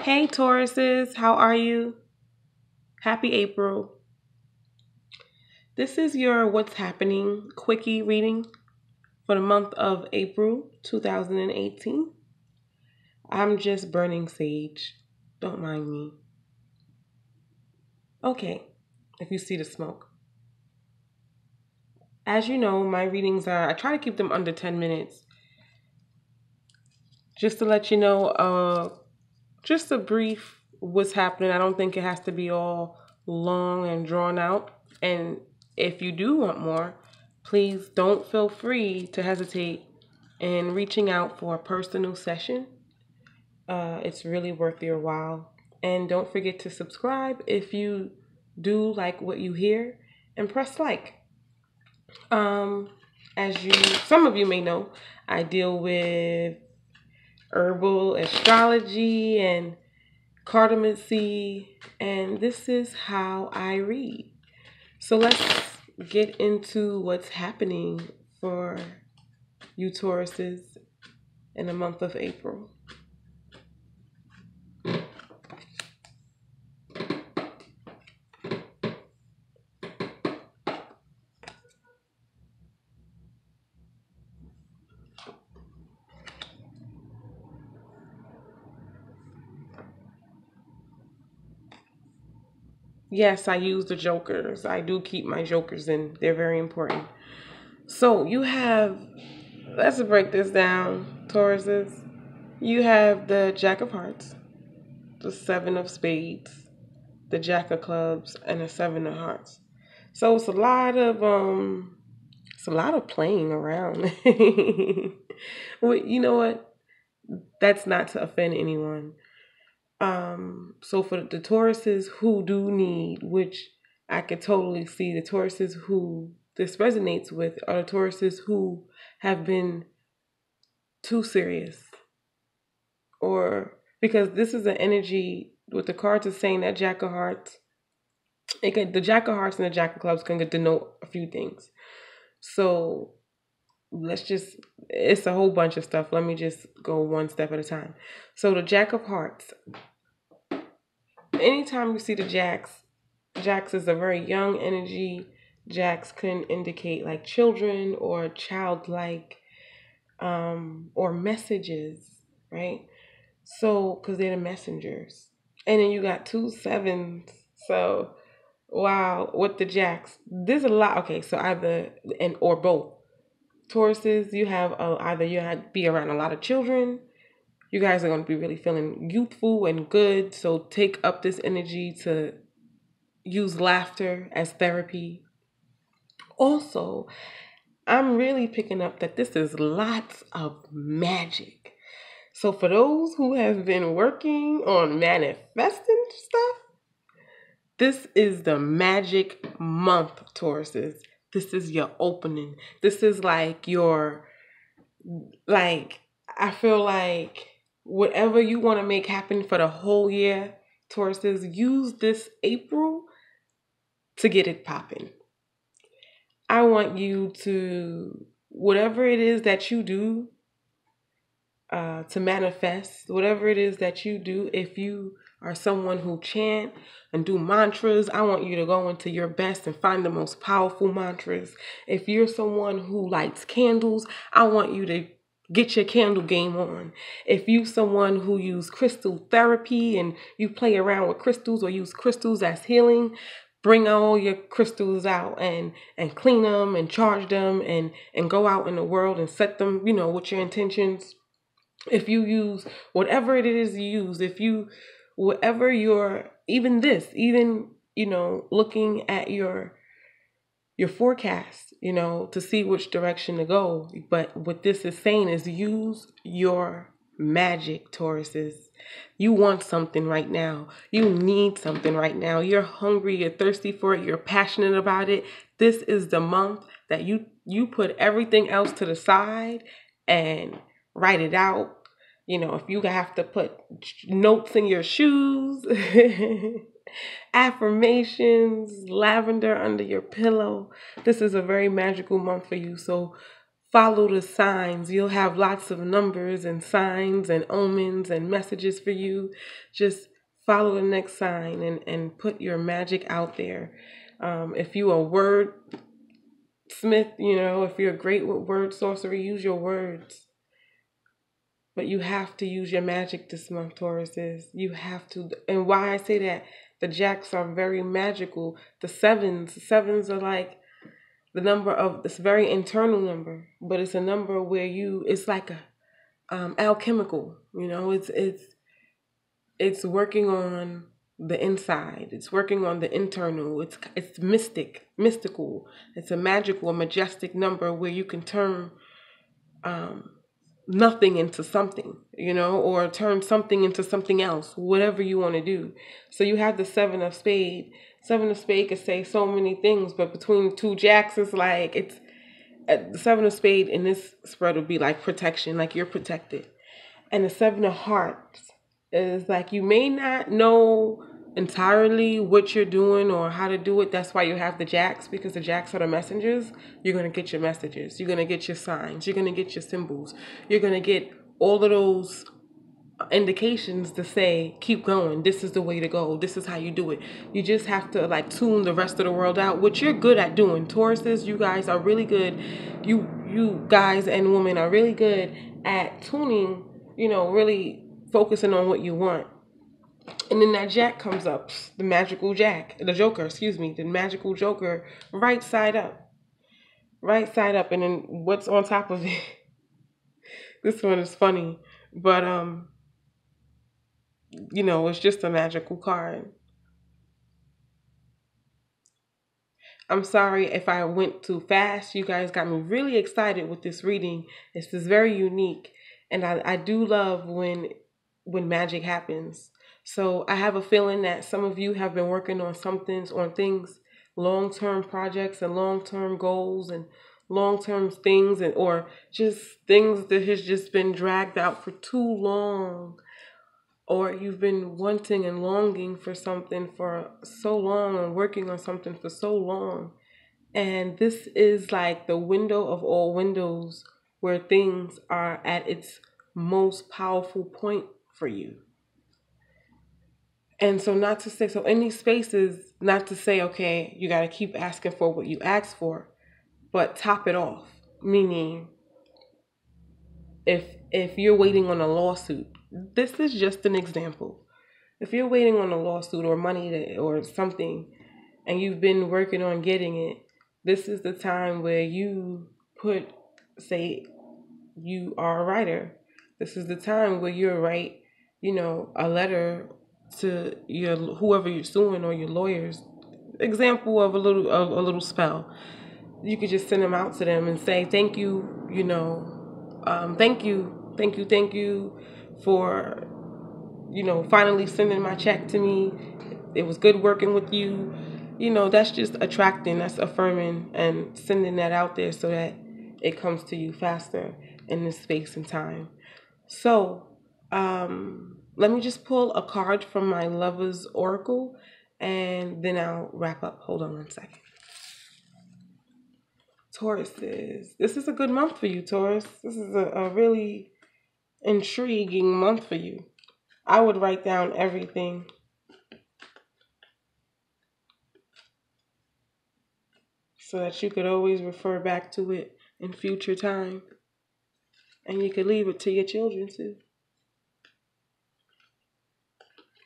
Hey Tauruses, how are you? Happy April. This is your What's Happening quickie reading for the month of April 2018. I'm just burning sage. Don't mind me. Okay, if you see the smoke. As you know, my readings I try to keep them under 10 minutes. Just to let you know, just a brief what's happening. I don't think it has to be all long and drawn out. And if you do want more, please don't feel free to hesitate in reaching out for a personal session. It's really worth your while. And don't forget to subscribe if you do like what you hear, and press like. Um, as some of you may know, I deal with herbal astrology and Cardomacy, and this is how I read. So let's get into what's happening for you Tauruses in the month of April. Yes, I use the jokers. I do keep my jokers in. They're very important. So you have, let's break this down, Tauruses. You have the Jack of Hearts, the Seven of Spades, the Jack of Clubs, and the Seven of Hearts. So it's a lot of playing around. Well, you know what? That's not to offend anyone. So for the Tauruses who do need, which I could totally see, the Tauruses who this resonates with are the Tauruses who have been too serious, or because this is an energy with the cards is saying that Jack of Hearts, the Jack of Hearts and the Jack of Clubs can denote a few things. So it's a whole bunch of stuff. Let me just go one step at a time. So the Jack of Hearts, anytime you see the Jacks is a very young energy. Jacks can indicate like children or childlike, or messages, right? So, because they're the messengers. And then you got two sevens. So, wow, with the Jacks, there's a lot. Okay, so either and or both. Tauruses, you have either you have to be around a lot of children. You guys are going to be really feeling youthful and good. So take up this energy to use laughter as therapy. Also, I'm really picking up that this is lots of magic. So for those who have been working on manifesting stuff, this is the magic month, Tauruses. This is your opening. This is like I feel like whatever you want to make happen for the whole year, Tauruses, use this April to get it popping. I want you to, whatever it is that you do to manifest, whatever it is that you do, if you are someone who chant and do mantras, I want you to go into your best and find the most powerful mantras. If you're someone who lights candles, I want you to get your candle game on. If you someone who use crystal therapy and you play around with crystals or use crystals as healing, bring all your crystals out and clean them and charge them and go out in the world and set them, with your intentions. If you use whatever it is you use, if you, whatever your, even this, even, looking at your forecast, to see which direction to go. But what this is saying is use your magic, Tauruses. You want something right now. You need something right now. You're hungry, you're thirsty for it, you're passionate about it. This is the month that you put everything else to the side and write it out. If you have to put notes in your shoes, affirmations, lavender under your pillow, this is a very magical month for you. So follow the signs. You'll have lots of numbers and signs and omens and messages for you. Just follow the next sign and put your magic out there. If you a word smith, if you're great with word sorcery, use your words. But you have to use your magic this month, Tauruses. You have to. And why I say that, the jacks are very magical. The sevens are like the number of, this very internal number, but it's a number where it's like a alchemical. It's working on the inside. It's working on the internal. It's mystical. It's a magical, a majestic number where you can turn nothing into something, or turn something into something else, whatever you want to do. So you have the seven of spade. Seven of spade could say so many things, but between the two jacks, it's like, the seven of spade in this spread would be like protection, like you're protected. And the seven of hearts is like, you may not know entirely what you're doing or how to do it. That's why you have the jacks, because the jacks are the messengers. You're going to get your messages. You're going to get your signs. You're going to get your symbols. You're going to get all of those indications to say, keep going. This is the way to go. This is how you do it. You just have to like tune the rest of the world out, which you're good at doing. Tauruses, you guys are really good. You guys and women are really good at tuning, really focusing on what you want. And then that jack comes up, the magical jack, the joker, the magical joker, right side up. And then what's on top of it? This one is funny, but it's just a magical card. I'm sorry if I went too fast. You guys got me really excited with this reading. This is very unique, and I do love when magic happens. So I have a feeling that some of you have been working on things, long-term projects and long-term goals and long-term things, or just things that has just been dragged out for too long. Or you've been wanting and longing for something for so long and working on something for so long. And this is like the window of all windows where things are at its most powerful point for you. And so in these spaces, not to say, okay, you got to keep asking for what you asked for, but top it off. Meaning, if you're waiting on a lawsuit, this is just an example. If you're waiting on a lawsuit or money or something, and you've been working on getting it, this is the time where you say you are a writer. This is the time where you write, a letter to whoever you're suing or your lawyers. Example of a little spell. You could just send them out to them and say, thank you, thank you for, finally sending my check to me. It was good working with you. That's just attracting, that's affirming and sending that out there so that it comes to you faster in this space and time. So, let me just pull a card from my Lover's Oracle and then I'll wrap up. Hold on one second. Tauruses. This is a good month for you, Taurus. This is a really intriguing month for you. I would write down everything. So that you could always refer back to it in future time. And you could leave it to your children too.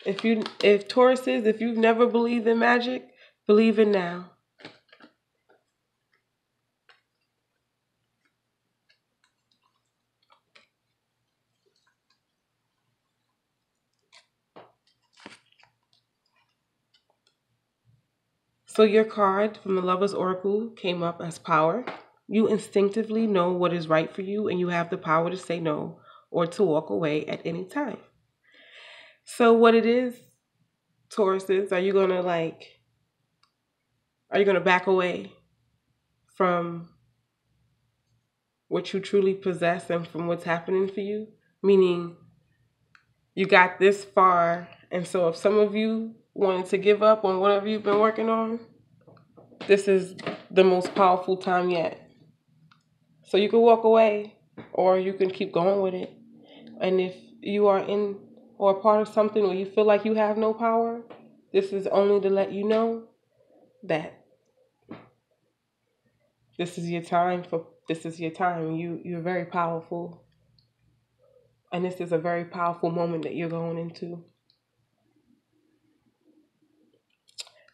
If Tauruses, if you've never believed in magic, believe it now. So your card from the Lover's Oracle came up as power. You instinctively know what is right for you and you have the power to say no or to walk away at any time. So what it is, Tauruses, are you going to back away from what you truly possess and from what's happening for you? Meaning you got this far, and so if some of you wanted to give up on whatever you've been working on, this is the most powerful time yet. So you can walk away or you can keep going with it. And if you are in or a part of something where you feel like you have no power, this is only to let you know that this is your time. You're very powerful. And this is a very powerful moment that you're going into.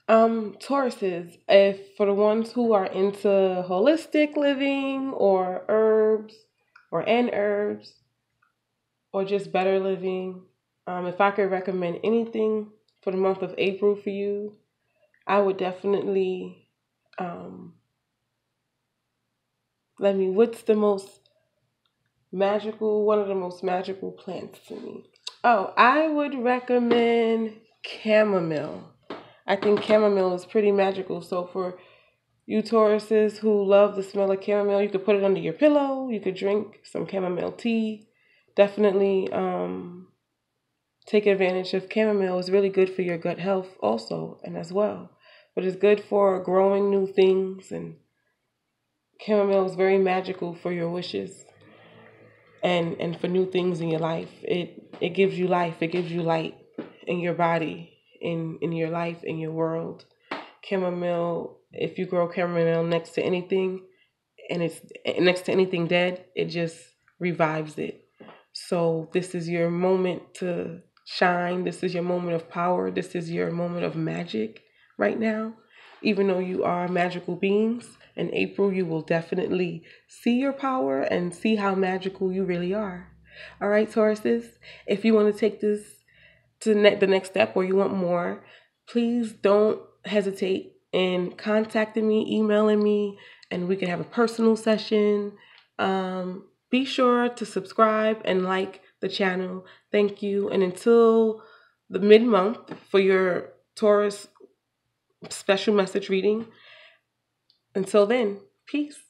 Tauruses, if for the ones who are into holistic living or herbs or just better living, if I could recommend anything for the month of April for you, I would definitely um, what's the most one of the most magical plants to me? Oh, I would recommend chamomile. I think chamomile is pretty magical. So for you Tauruses who love the smell of chamomile, you could put it under your pillow. You could drink some chamomile tea. Definitely take advantage of chamomile. It's really good for your gut health also and as well. But it's good for growing new things, and chamomile is very magical for your wishes and for new things in your life. It gives you life. It gives you light in your body, in your life, in your world. Chamomile, if you grow chamomile next to anything and it's next to anything dead, it just revives it. So this is your moment to shine. This is your moment of power. This is your moment of magic right now. Even though you are magical beings, in April you will definitely see your power and see how magical you really are. All right, Tauruses, if you want to take this to the next step or you want more, please don't hesitate in contacting me, emailing me, and we can have a personal session. Be sure to subscribe and like the channel. Thank you. And until the mid-month for your Taurus special message reading, until then, peace.